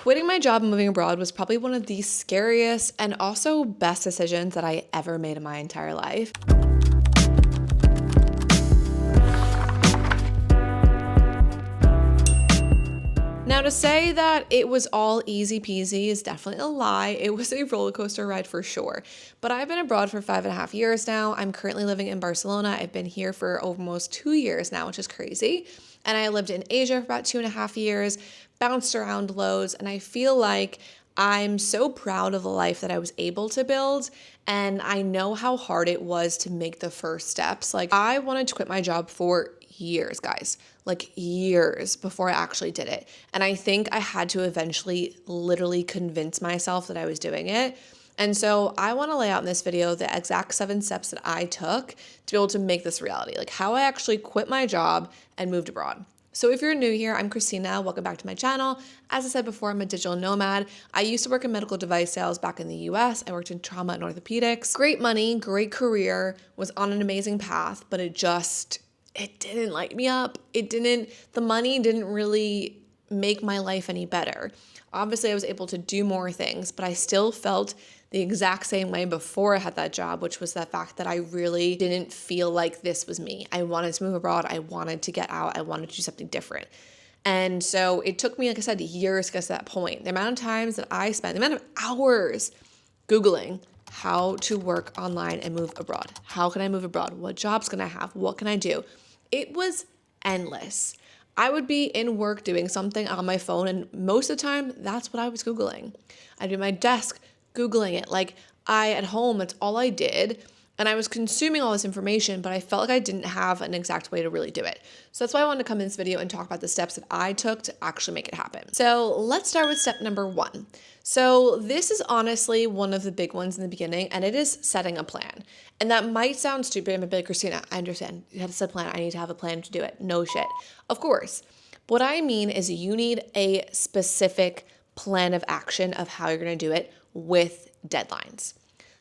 Quitting my job and moving abroad was probably one of the scariest and also best decisions that I ever made in my entire life. Now, to say that it was all easy peasy is definitely a lie. It was a roller coaster ride for sure. But I've been abroad for 5.5 years now. I'm currently living in Barcelona. I've been here for almost 2 years now, which is crazy. And I lived in Asia for about 2.5 years, bounced around loads, and I feel like I'm so proud of the life that I was able to build, and I know how hard it was to make the first steps. Like, I wanted to quit my job for years, guys, like years before I actually did it. And I think I had to eventually literally convince myself that I was doing it. And so I want to lay out in this video the exact 7 steps that I took to be able to make this reality, like how I actually quit my job and moved abroad. So if you're new here, I'm Christina. Welcome back to my channel. As I said before, I'm a digital nomad. I used to work in medical device sales back in the US. I worked in trauma and orthopedics. Great money, great career, was on an amazing path, but it didn't light me up. The money didn't really make my life any better. Obviously, I was able to do more things, but I still felt the exact same way before I had that job, which was the fact that I really didn't feel like this was me. I wanted to move abroad. I wanted to get out. I wanted to do something different. And so it took me, like I said, years to get to that point. The amount of times that I spent, the amount of hours Googling how to work online and move abroad. How can I move abroad? What jobs can I have? What can I do? It was endless. I would be in work doing something on my phone, and most of the time, that's what I was Googling. I'd be at my desk Googling it. At home, that's all I did. And I was consuming all this information, but I felt like I didn't have an exact way to really do it. So that's why I wanted to come in this video and talk about the steps that I took to actually make it happen. So let's start with step number 1. So this is honestly one of the big ones in the beginning, and it is setting a plan. And that might sound stupid. I'm a big Christina. I understand. You have to set a plan. I need to have a plan to do it. No shit. Of course. What I mean is you need a specific plan of action of how you're going to do it with deadlines.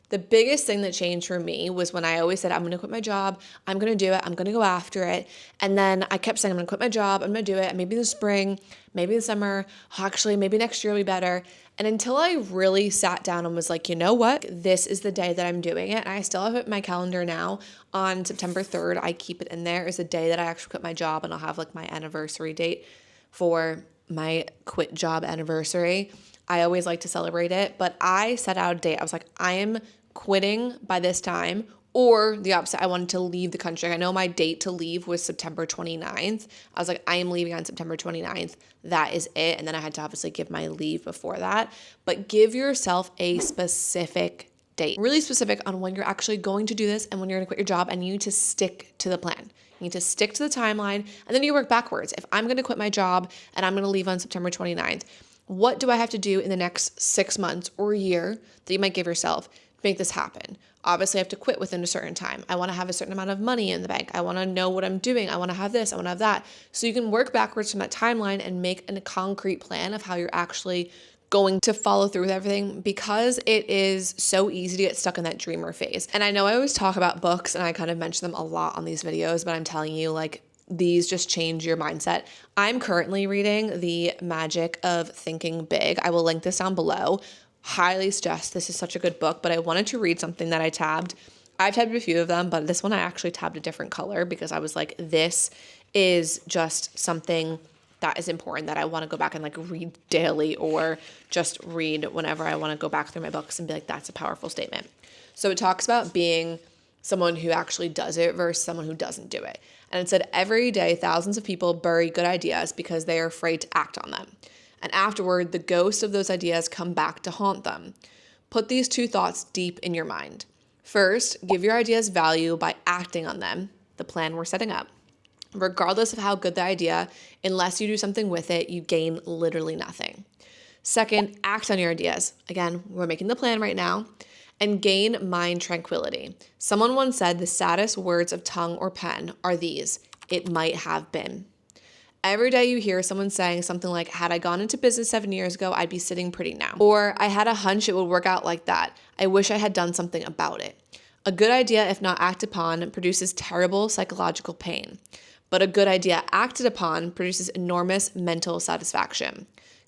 The biggest thing that changed for me was when I always said, I'm going to quit my job. I'm going to do it. I'm going to go after it. And then I kept saying, I'm going to quit my job. I'm going to do it. Maybe in the spring, maybe in the summer, actually, maybe next year will be better. And until I really sat down and was like, you know what? This is the day that I'm doing it. And I still have it in my calendar now. On September 3rd, I keep it in there as a day that I actually quit my job, and I'll have like my anniversary date for my quit job anniversary. I always like to celebrate it, but I set out a date. I was like, I am quitting by this time, or the opposite. I wanted to leave the country. I know my date to leave was September 29th. I was like, I am leaving on September 29th. That is it. And then I had to obviously give my leave before that. But give yourself a specific date, really specific on when you're actually going to do this and when you're going to quit your job, and you need to stick to the plan. You need to stick to the timeline, and then you work backwards. If I'm going to quit my job and I'm going to leave on September 29th, what do I have to do in the next 6 months or a year that you might give yourself to make this happen? Obviously, I have to quit within a certain time. I want to have a certain amount of money in the bank. I want to know what I'm doing. I want to have this. I want to have that. So you can work backwards from that timeline and make a concrete plan of how you're actually going to follow through with everything, because it is so easy to get stuck in that dreamer phase. And I know I always talk about books and I kind of mention them a lot on these videos, but I'm telling you, like, these just change your mindset. I'm currently reading The Magic of Thinking Big. I will link this down below. Highly suggest. This is such a good book, but I wanted to read something that I tabbed. I've tabbed a few of them, but this one I actually tabbed a different color because I was like, this is just something that is important that I want to go back and like read daily, or just read whenever I want to go back through my books and be like, that's a powerful statement. So it talks about being someone who actually does it versus someone who doesn't do it. And it said, every day, thousands of people bury good ideas because they are afraid to act on them. And afterward, the ghosts of those ideas come back to haunt them. Put these 2 thoughts deep in your mind. First, give your ideas value by acting on them, the plan we're setting up. Regardless of how good the idea, unless you do something with it, you gain literally nothing. Second, act on your ideas. Again, we're making the plan right now. And gain mind tranquility. Someone once said the saddest words of tongue or pen are these: it might have been. Every day you hear someone saying something like, had I gone into business 7 years ago, I'd be sitting pretty now. Or I had a hunch it would work out like that. I wish I had done something about it. A good idea, if not acted upon, produces terrible psychological pain. But a good idea acted upon produces enormous mental satisfaction.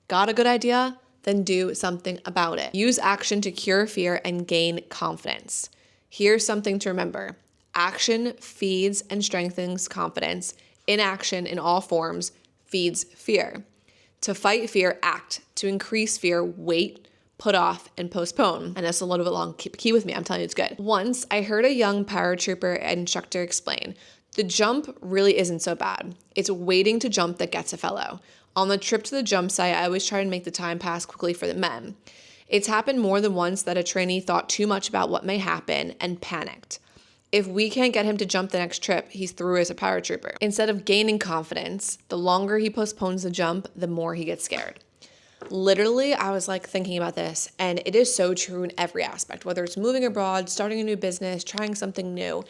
Got a good idea? then do something about it. Use action to cure fear and gain confidence. Here's something to remember. Action feeds and strengthens confidence. Inaction in all forms feeds fear. To fight fear, act. To increase fear, wait, put off, and postpone. And that's a little bit long. Keep key with me. I'm telling you it's good. Once I heard a young paratrooper instructor explain, the jump really isn't so bad. It's waiting to jump that gets a fellow. On the trip to the jump site, I always try to make the time pass quickly for the men. It's happened more than once that a trainee thought too much about what may happen and panicked. If we can't get him to jump the next trip, he's through as a paratrooper. Instead of gaining confidence, the longer he postpones the jump, the more he gets scared. Literally, I was like thinking about this, and it is so true in every aspect, whether it's moving abroad, starting a new business, trying something new.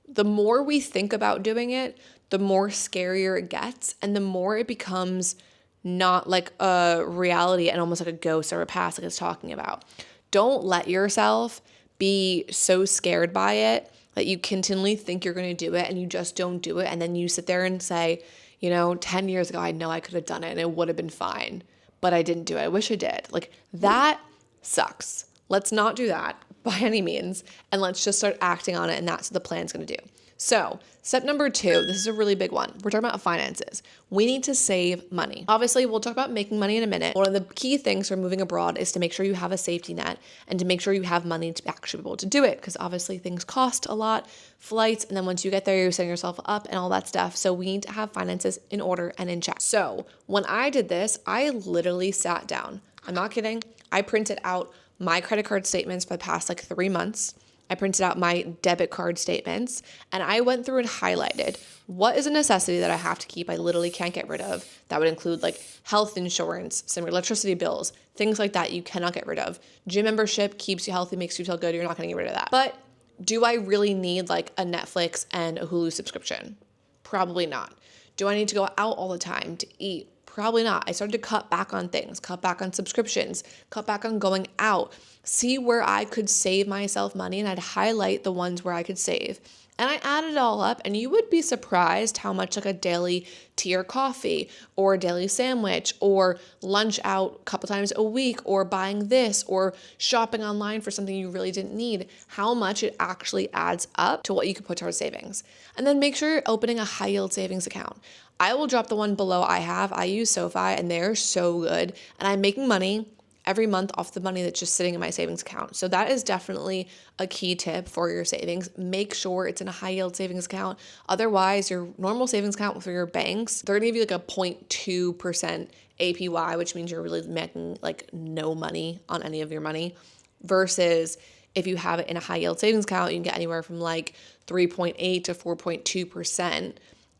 The more we think about doing it, the more scarier it gets, and the more it becomes not like a reality and almost like a ghost or a past like it's talking about. Don't let yourself be so scared by it that you continually think you're going to do it and you just don't do it. And then you sit there and say, 10 years ago, I know I could have done it and it would have been fine, but I didn't do it. I wish I did. Like, that sucks. Let's not do that by any means. And let's just start acting on it. And that's what the plan's going to do. So step number 2, this is a really big one. We're talking about finances. We need to save money. Obviously, we'll talk about making money in a minute. One of the key things for moving abroad is to make sure you have a safety net and to make sure you have money to actually be able to do it, because obviously things cost a lot, flights, and then once you get there, you're setting yourself up and all that stuff. So we need to have finances in order and in check. So when I did this, I literally sat down. I'm not kidding. I printed out my credit card statements for the past 3 months. I printed out my debit card statements, and I went through and highlighted what is a necessity that I have to keep, I literally can't get rid of. That would include health insurance, some electricity bills, things like that you cannot get rid of. Gym membership keeps you healthy, makes you feel good. You're not going to get rid of that. But do I really need a Netflix and a Hulu subscription? Probably not. Do I need to go out all the time to eat? Probably not. I started to cut back on things, cut back on subscriptions, cut back on going out, see where I could save myself money, and I'd highlight the ones where I could save. And I added it all up, and you would be surprised how much a daily tea or coffee or a daily sandwich or lunch out a couple times a week or buying this or shopping online for something you really didn't need, how much it actually adds up to what you could put towards savings. And then make sure you're opening a high yield savings account. I will drop the one below I have. I use SoFi and they're so good, and I'm making money every month off the money that's just sitting in my savings account. So that is definitely a key tip for your savings. Make sure it's in a high yield savings account. Otherwise, your normal savings account for your banks, they're gonna give you a 0.2% APY, which means you're really making no money on any of your money, versus if you have it in a high yield savings account, you can get anywhere from 3.8 to 4.2%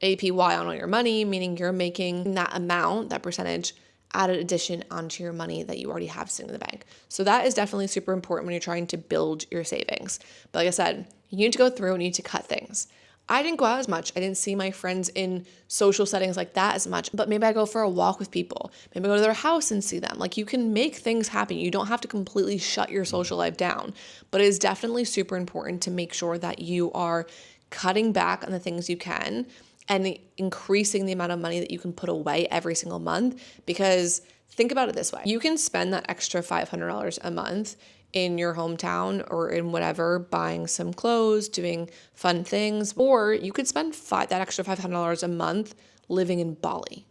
APY on all your money, meaning you're making that amount, that percentage, added addition onto your money that you already have sitting in the bank. So that is definitely super important when you're trying to build your savings. But like I said, you need to go through and you need to cut things. I didn't go out as much. I didn't see my friends in social settings like that as much, but maybe I go for a walk with people. Maybe I go to their house and see them. You can make things happen. You don't have to completely shut your social life down, but it is definitely super important to make sure that you are cutting back on the things you can and increasing the amount of money that you can put away every single month. Because think about it this way. You can spend that extra $500 a month in your hometown or in whatever, buying some clothes, doing fun things, or you could spend that extra $500 a month living in Bali.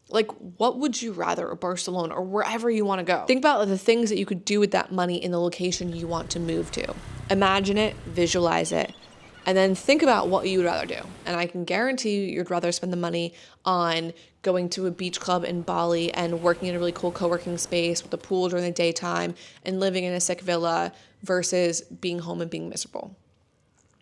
What would you rather, or Barcelona, or wherever you want to go? Think about the things that you could do with that money in the location you want to move to. Imagine it, visualize it, and then think about what you would rather do. And I can guarantee you'd rather spend the money on going to a beach club in Bali and working in a really cool co-working space with a pool during the daytime and living in a sick villa versus being home and being miserable.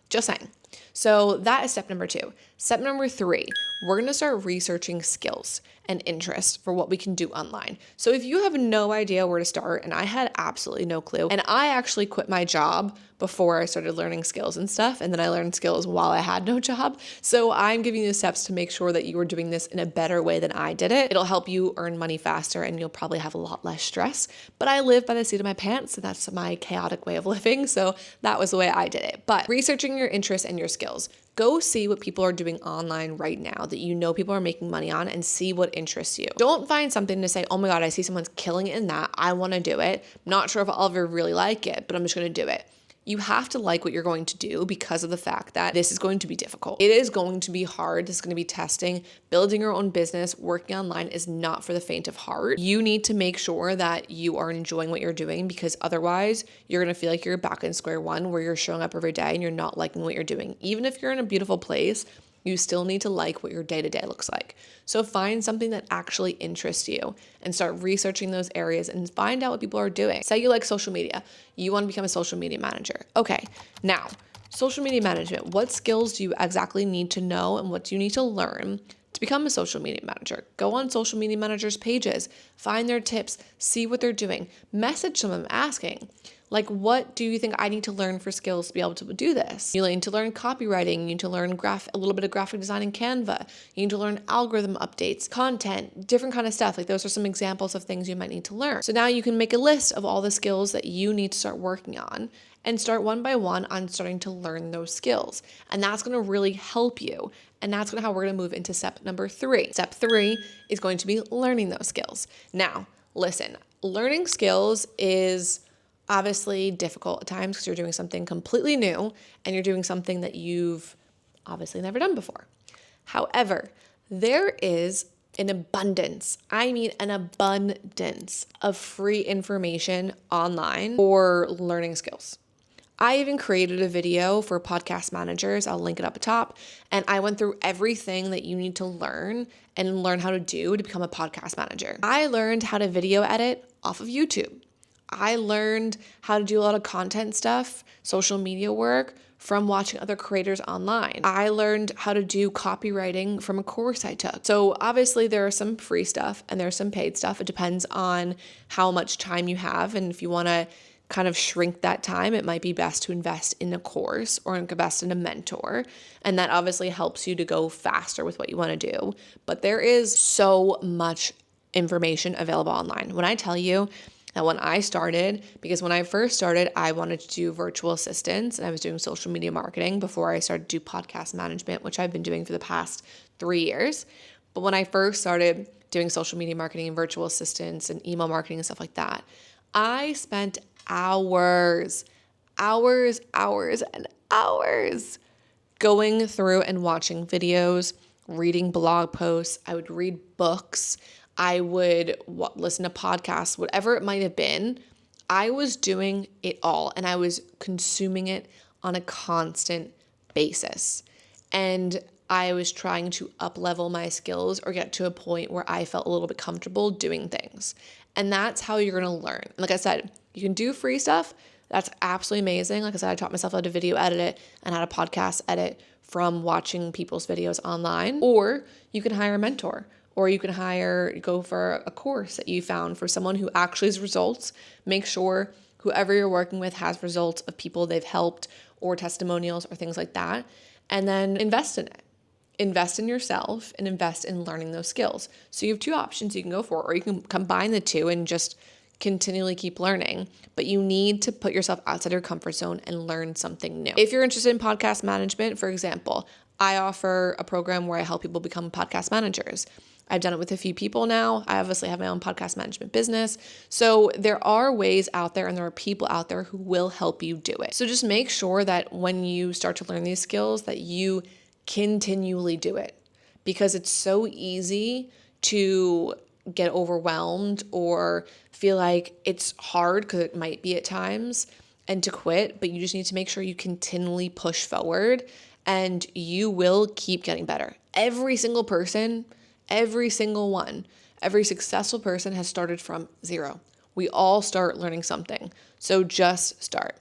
Just saying. So that is step number 2. Step number 3, we're going to start researching skills and interests for what we can do online. So if you have no idea where to start, and I had absolutely no clue, and I actually quit my job before I started learning skills and stuff, and then I learned skills while I had no job. So I'm giving you the steps to make sure that you are doing this in a better way than I did it. It'll help you earn money faster and you'll probably have a lot less stress. But I live by the seat of my pants, so that's my chaotic way of living. So that was the way I did it. But researching your interests and your skills. Go see what people are doing online right now that you know people are making money on and see what interests you. Don't find something to say, oh my God, I see someone's killing it in that. I want to do it. Not sure if I'll ever really like it, but I'm just going to do it. You have to like what you're going to do because of the fact that this is going to be difficult. It is going to be hard. This is going to be testing. Building your own business, working online is not for the faint of heart. You need to make sure that you are enjoying what you're doing, because otherwise you're going to feel like you're back in square one where you're showing up every day and you're not liking what you're doing. Even if you're in a beautiful place, you still need to like what your day-to-day looks like. So find something that actually interests you and start researching those areas and find out what people are doing. Say you like social media. You want to become a social media manager. Okay, now, social media management. What skills do you exactly need to know and what do you need to learn to become a social media manager? Go on social media managers' pages, find their tips, see what they're doing, message them asking, like, what do you think I need to learn for skills to be able to do this? You need to learn copywriting. You need to learn a little bit of graphic design in Canva. You need to learn algorithm updates, content, different kind of stuff. Like, those are some examples of things you might need to learn. So now you can make a list of all the skills that you need to start working on and start one by one on starting to learn those skills. And that's going to really help you. And that's how we're going to move into step number 3. Step 3 is going to be learning those skills. Now, listen, learning skills is obviously difficult at times because you're doing something completely new and you're doing something that you've obviously never done before. However, there is an abundance, an abundance of free information online for learning skills. I even created a video for podcast managers. I'll link it up at top. And I went through everything that you need to learn and learn how to do to become a podcast manager. I learned how to video edit off of YouTube. I learned how to do a lot of content stuff, social media work, from watching other creators online. I learned how to do copywriting from a course I took. So obviously there are some free stuff and there's some paid stuff. It depends on how much time you have. And if you want to kind of shrink that time, it might be best to invest in a course or invest in a mentor. And that obviously helps you to go faster with what you want to do. But there is so much information available online. When I tell you that when I started, because when I first started, I wanted to do virtual assistants and I was doing social media marketing before I started to do podcast management, which I've been doing for the past 3 years. But when I first started doing social media marketing and virtual assistants and email marketing and stuff like that, I spent hours and hours going through and watching videos, reading blog posts. I would read books. I would listen to podcasts, whatever it might have been. I was doing it all and I was consuming it on a constant basis. And I was trying to up-level my skills or get to a point where I felt a little bit comfortable doing things. And that's how you're going to learn. Like I said, you can do free stuff. That's absolutely amazing. Like I said, I taught myself how to video edit it and how to podcast edit from watching people's videos online. Or you can hire a mentor. Or you can go for a course that you found for someone who actually has results. Make sure whoever you're working with has results of people they've helped or testimonials or things like that. And then invest in it. Invest in yourself and invest in learning those skills. So you have 2 options you can go for, or you can combine the 2 and just continually keep learning. But you need to put yourself outside your comfort zone and learn something new. If you're interested in podcast management, for example, I offer a program where I help people become podcast managers. I've done it with a few people now. I obviously have my own podcast management business. So there are ways out there and there are people out there who will help you do it. So just make sure that when you start to learn these skills that you continually do it, because it's so easy to get overwhelmed or feel like it's hard, because it might be at times, and to quit. But you just need to make sure you continually push forward and you will keep getting better. Every single person, every single one, every successful person has started from 0. We all start learning something. So just start.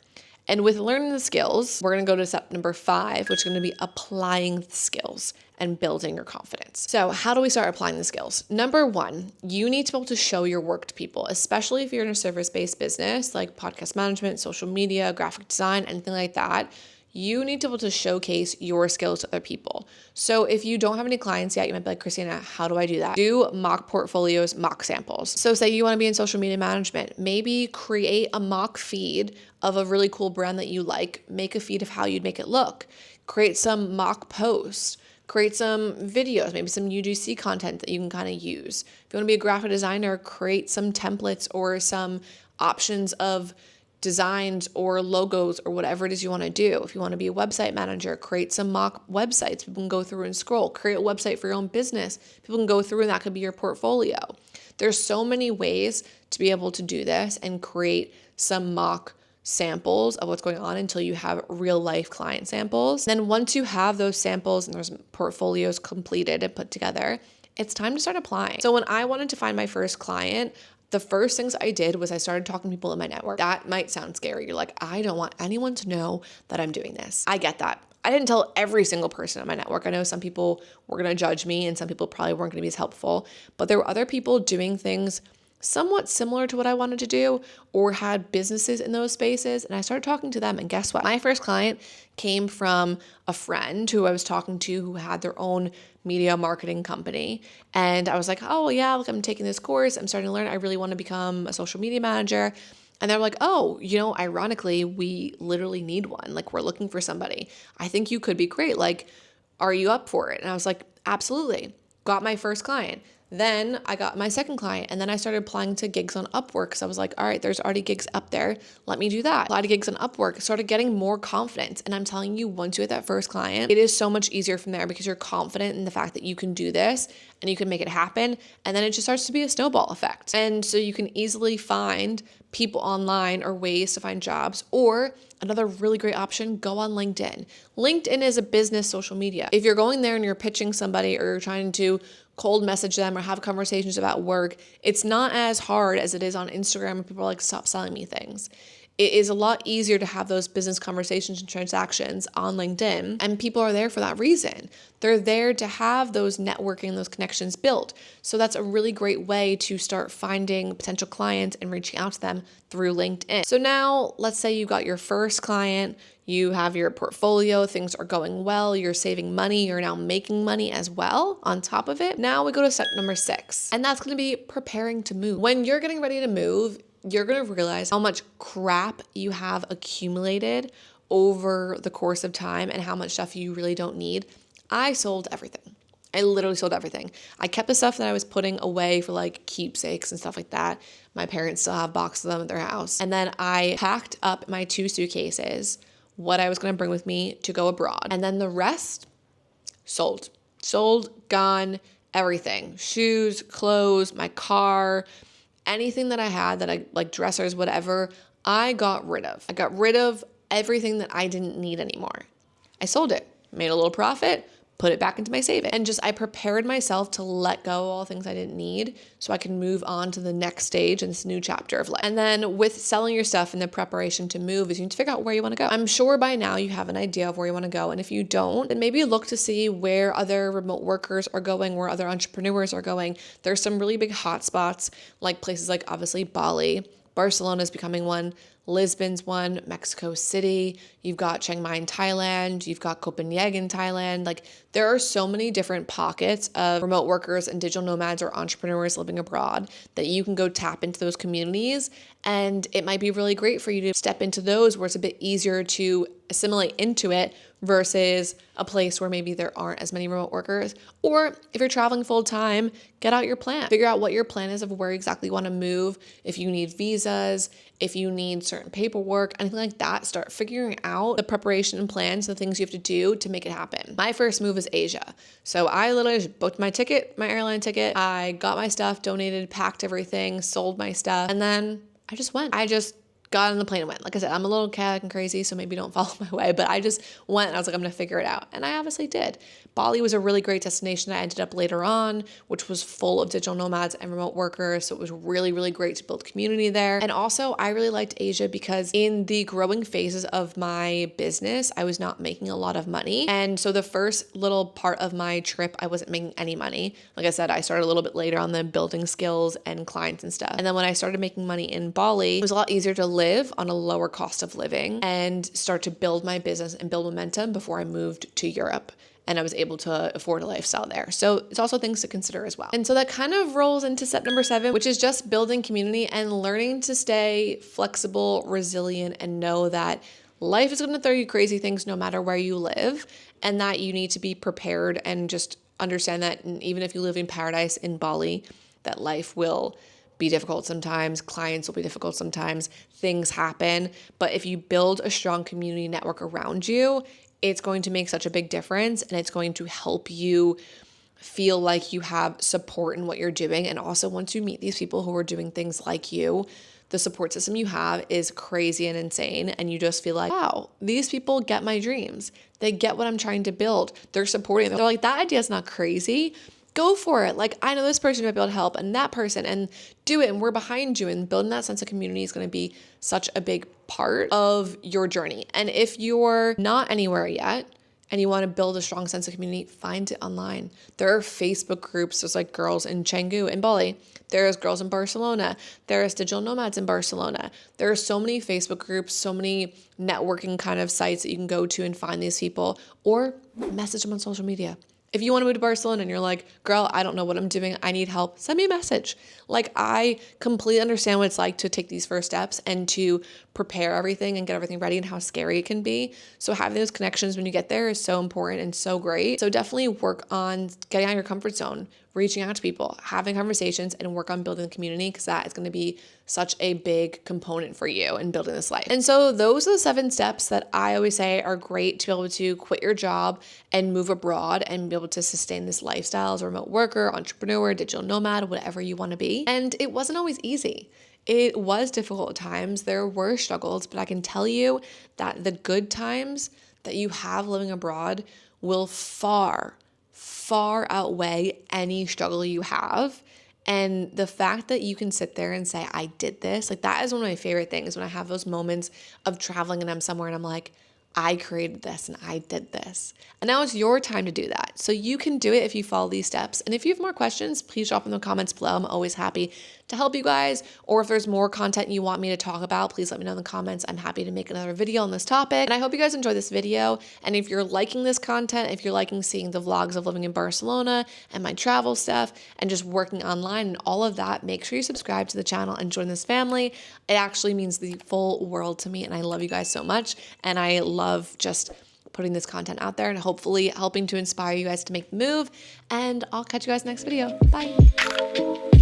And with learning the skills, we're going to go to step number 5, which is going to be applying the skills and building your confidence. So how do we start applying the skills? Number 1, you need to be able to show your work to people, especially if you're in a service-based business like podcast management, social media, graphic design, anything like that. You need to be able to showcase your skills to other people. So if you don't have any clients yet, you might be like, Christina, how do I do that? Do mock portfolios, mock samples. So say you want to be in social media management, maybe create a mock feed of a really cool brand that you like, make a feed of how you'd make it look. create some mock posts, create some videos, maybe some UGC content that you can kind of use. If you want to be a graphic designer, create some templates or some options of designs or logos or whatever it is you want to do. If you want to be a website manager, create some mock websites. People can go through and scroll. Create a website for your own business. People can go through and that could be your portfolio. There's so many ways to be able to do this and create some mock samples of what's going on until you have real life client samples. Then once you have those samples and those portfolios completed and put together, it's time to start applying. So when I wanted to find my first client, the first things I did was I started talking to people in my network. That might sound scary. You're like, I don't want anyone to know that I'm doing this. I get that. I didn't tell every single person in my network. I know some people were going to judge me and some people probably weren't going to be as helpful, but there were other people doing things somewhat similar to what I wanted to do or had businesses in those spaces. And I started talking to them. And guess what? My first client came from a friend who I was talking to who had their own media marketing company. And I was like, oh, yeah, look, I'm taking this course. I'm starting to learn. I really want to become a social media manager. And they're like, oh, ironically, we literally need one. Like, we're looking for somebody. I think you could be great. Like, are you up for it? And I was like, absolutely. Got my first client. Then I got my second client and then I started applying to gigs on Upwork because I was like, all right, there's already gigs up there. Let me do that. Applied to gigs on Upwork, started getting more confidence. And I'm telling you, once you get that first client, it is so much easier from there because you're confident in the fact that you can do this and you can make it happen. And then it just starts to be a snowball effect. And so you can easily find people online or ways to find jobs. Or another really great option, go on LinkedIn. LinkedIn is a business social media. If you're going there and you're pitching somebody or you're trying to cold message them or have conversations about work, it's not as hard as it is on Instagram where people are like, stop selling me things. It is a lot easier to have those business conversations and transactions on LinkedIn, and people are there for that reason. They're there to have those networking, those connections built. So that's a really great way to start finding potential clients and reaching out to them through LinkedIn. So now let's say you got your first client, you have your portfolio, things are going well, you're saving money, you're now making money as well on top of it. Now we go to step number 6, and that's going to be preparing to move. When you're getting ready to move, you're going to realize how much crap you have accumulated over the course of time and how much stuff you really don't need. I sold everything. I literally sold everything. I kept the stuff that I was putting away for like keepsakes and stuff like that. My parents still have boxes of them at their house. And then I packed up my 2 suitcases, what I was going to bring with me to go abroad. And then the rest sold, gone, everything. Shoes, clothes, my car, anything that I had that I like, dressers, whatever, I got rid of. I got rid of everything that I didn't need anymore. I sold it, made a little profit, put it back into my savings. And I prepared myself to let go of all things I didn't need so I can move on to the next stage in this new chapter of life. And then with selling your stuff and the preparation to move is you need to figure out where you want to go. I'm sure by now you have an idea of where you want to go. And if you don't, then maybe look to see where other remote workers are going, where other entrepreneurs are going. There's some really big hotspots, like places like obviously Bali. Barcelona is becoming one. Lisbon's one, Mexico City, you've got Chiang Mai in Thailand, you've got Copenhagen in Thailand. Like, there are so many different pockets of remote workers and digital nomads or entrepreneurs living abroad that you can go tap into those communities. And it might be really great for you to step into those where it's a bit easier to assimilate into it versus a place where maybe there aren't as many remote workers. Or if you're traveling full time, get out your plan. Figure out what your plan is of where exactly you want to move. If you need visas, if you need certain paperwork, anything like that, start figuring out the preparation and plans, the things you have to do to make it happen. My first move is Asia. So I literally just booked my ticket, my airline ticket. I got my stuff, donated, packed everything, sold my stuff, and then I just went. I just got on the plane and went. Like I said, I'm a little chaotic and crazy, so maybe don't follow my way, but I just went and I was like, I'm going to figure it out. And I obviously did. Bali was a really great destination. I ended up later on, which was full of digital nomads and remote workers. So it was really, really great to build community there. And also I really liked Asia because in the growing phases of my business, I was not making a lot of money. And so the first little part of my trip, I wasn't making any money. Like I said, I started a little bit later on the building skills and clients and stuff. And then when I started making money in Bali, it was a lot easier to live on a lower cost of living and start to build my business and build momentum before I moved to Europe. And I was able to afford a lifestyle there. So it's also things to consider as well. And so that kind of rolls into step number 7, which is just building community and learning to stay flexible, resilient, and know that life is going to throw you crazy things no matter where you live, and that you need to be prepared and just understand that even if you live in paradise in Bali, that life will be difficult sometimes, clients will be difficult sometimes, things happen. But if you build a strong community network around you, it's going to make such a big difference, and it's going to help you feel like you have support in what you're doing. And also, once you meet these people who are doing things like you, the support system you have is crazy and insane. And you just feel like, wow, these people get my dreams. They get what I'm trying to build. They're supporting them. They're like, that idea is not crazy. Go for it. Like, I know this person might be able to help, and that person, and do it. And we're behind you. And building that sense of community is going to be such a big part of your journey. And if you're not anywhere yet, and you want to build a strong sense of community, find it online. There are Facebook groups. There's like girls in Canggu in Bali. There's girls in Barcelona. There's digital nomads in Barcelona. There are so many Facebook groups, so many networking kind of sites that you can go to and find these people, or message them on social media. If you want to move to Barcelona and you're like, girl, I don't know what I'm doing, I need help, send me a message. Like, I completely understand what it's like to take these first steps and to prepare everything and get everything ready and how scary it can be. So having those connections when you get there is so important and so great. So definitely work on getting out of your comfort zone, reaching out to people, having conversations, and work on building the community, because that is going to be such a big component for you in building this life. And so those are the 7 steps that I always say are great to be able to quit your job and move abroad and be able to sustain this lifestyle as a remote worker, entrepreneur, digital nomad, whatever you want to be. And it wasn't always easy. It was difficult at times. There were struggles, but I can tell you that the good times that you have living abroad will far outweigh any struggle you have. And the fact that you can sit there and say, I did this, like, that is one of my favorite things when I have those moments of traveling and I'm somewhere and I'm like, I created this and I did this. And now it's your time to do that. So you can do it if you follow these steps. And if you have more questions, please drop in the comments below. I'm always happy to help you guys. Or if there's more content you want me to talk about, please let me know in the comments. I'm happy to make another video on this topic. And I hope you guys enjoy this video. And if you're liking this content, if you're liking seeing the vlogs of living in Barcelona and my travel stuff and just working online and all of that, make sure you subscribe to the channel and join this family. It actually means the full world to me. And I love you guys so much. And I love just putting this content out there and hopefully helping to inspire you guys to make the move. And I'll catch you guys next video. Bye.